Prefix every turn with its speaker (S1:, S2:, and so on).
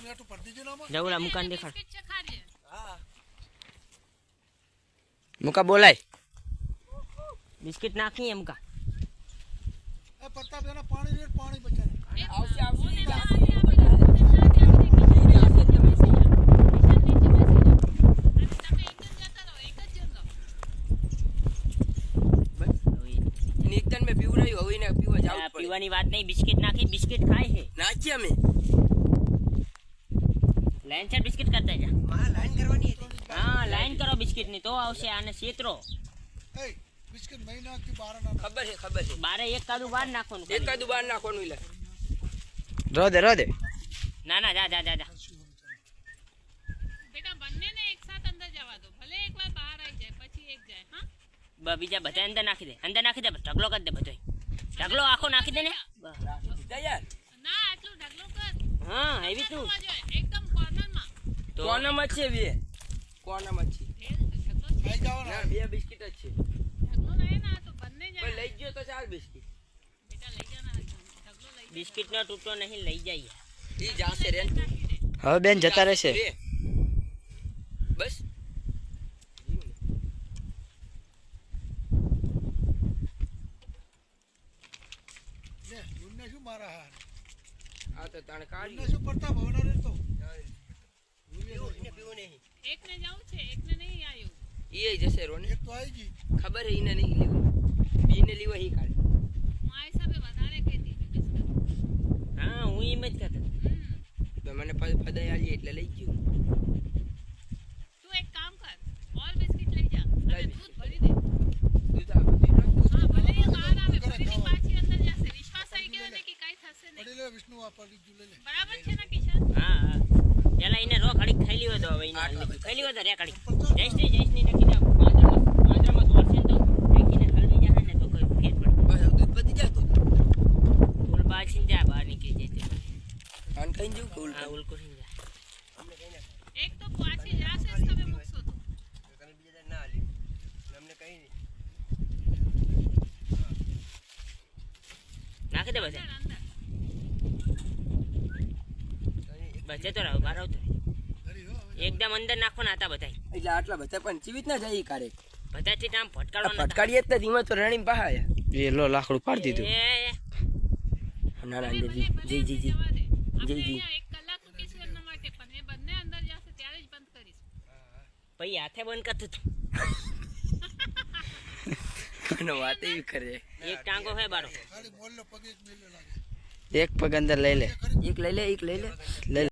S1: જવલા મુકાન દેખાડ મુકા બોલાય બિસ્કિટ નાખી એમ કા
S2: પ્રતાપ એના પાણી બચાવે
S3: આવશે આવશે
S1: પીવાની વાત નહીં બિસ્કિટ નાખી બિસ્કિટ ખાય છે
S3: નાખી અમે
S1: લાઈન છે બિસ્કિટ કરતા જા
S3: માં લાઈન કરવાની હતી
S1: હા લાઈન કરો બિસ્કિટ ની તો આવશે આને ક્ષેત્રો
S2: એ બિસ્કિટ મહિના કે 12 ના
S3: ખબર છે
S1: બારે એક કાદુ બહાર નાખવાનું
S3: એક કાદુ બહાર નાખવાનું લે
S1: રો દે ના જા
S4: બેટા બંનેને એક સાથ અંદર જવા દો ભલે એકવાર બહાર આવી જાય પછી એક જાય હા
S1: બીજા બધા અંદર નાખી દે ઢગલો કરી દે બધો ઢગલો આખો નાખી દે ને
S3: યાર
S4: ના આટલું ઢગલો કર
S1: હા એવી તું
S4: એકદમ કોર્નરમાં
S3: કોનામાં છે બે કોનામાં છે
S2: ખાઈ જાવ ને
S3: ના બે બિસ્કિટ જ છે
S4: ઢગલો નહીં ના તો બંને જાય
S3: લઈ ગયો તો ચાર બિસ્કિટ
S4: બેટા લઈ જા ના ઢગલો લઈ
S1: બિસ્કિટ નો તૂટો નહીં લઈ જઈએ
S3: ઈ જાશે રે
S1: હવે બેન જતા રહેશે
S3: બસ
S2: લે ગુન્ને શું મારા હાર
S3: આ તો તાણે કાઢી
S2: ગુન્ને શું પ્રતાપ હોના રે તો
S3: એને પીવું નહીં
S4: એકને જાવું છે એકને નહીં આવ્યું
S3: ઈ જશે રોને
S2: એક તો આવી ગઈ
S3: ખબર હે ઈને નહીં લેવું બીને લેવા હી કાઢે
S4: હું આ હિસાબે વધારે કહેતી હતી બિસ્કિટ
S1: હા હું એમ જ કહેતો
S3: તો મને ફદાઈ આલી એટલે લઈ ગયો
S4: તું એક કામ કર ઓલ બિસ્કિટ લઈ જા અને દૂધ ભરી દે
S3: દૂધ આપી
S4: હા ભલે એ બહાર આવે ભરીને પાછી અંદર જશે વિશ્વાસ આવી ગયો ને કે કાઈ થશે નહીં
S2: પડી લે વિષ્ણુ આ પડી જુ લે
S4: બરાબર છે ને કિશન
S1: હા પેલા એને રો ઘડીક ખાઈ લીધો તો હવે એને ખાઈ લીધો રે ઘડીક જયશ્રી નક્કી દા પાંજરામાં દોરશે તો એકીને હલવી જાય ને તો કોઈ ફેર પડે
S3: બસ દૂધ પતી જતો
S1: ફૂલ બાચીને જા બહાર નીકળી જાય
S3: આન કઈ જવું ફૂલ
S1: હા ઉલકો થઈ જાય
S4: એક તો પાછી જશે જ તમે મૂકશો તો
S3: કને બીજા ના આલી અમને કઈ નહીં
S1: નાખી દે બધા
S4: અંદર
S1: બસ જતો રહો બહાર આવતો
S2: ઘરી હો
S1: એકદમ અંદર નાખવાના હતા બધા
S3: એટલે આટલા બધા પણ જીવિત ના જાય કાઢે
S1: બધાથી આમ ફટકારવાના
S3: ફટકાડીએ જ ધીમા તો રણી બહાય
S1: એ લો લાકડું પાડી દીધું
S3: ના ના
S4: ભલે
S3: જી જી જી
S4: જવા દે
S3: જી, જી.
S4: આપણે અહીંયા 1 કલાક મૂકીશું એમના માટે પણ એ બંને અંદર જશે ત્યારે જ બંધ કરીશું
S1: પછી હાથે બંધ કરતું હતું
S3: અને વાત એવી કરે
S1: એક ટાંગો હે બારો
S2: ખાલી મોલ્લો પગે એક મેલે લાગે
S1: એક પગ અંદર લઈ લે
S3: એક લઈ લે
S1: લઈ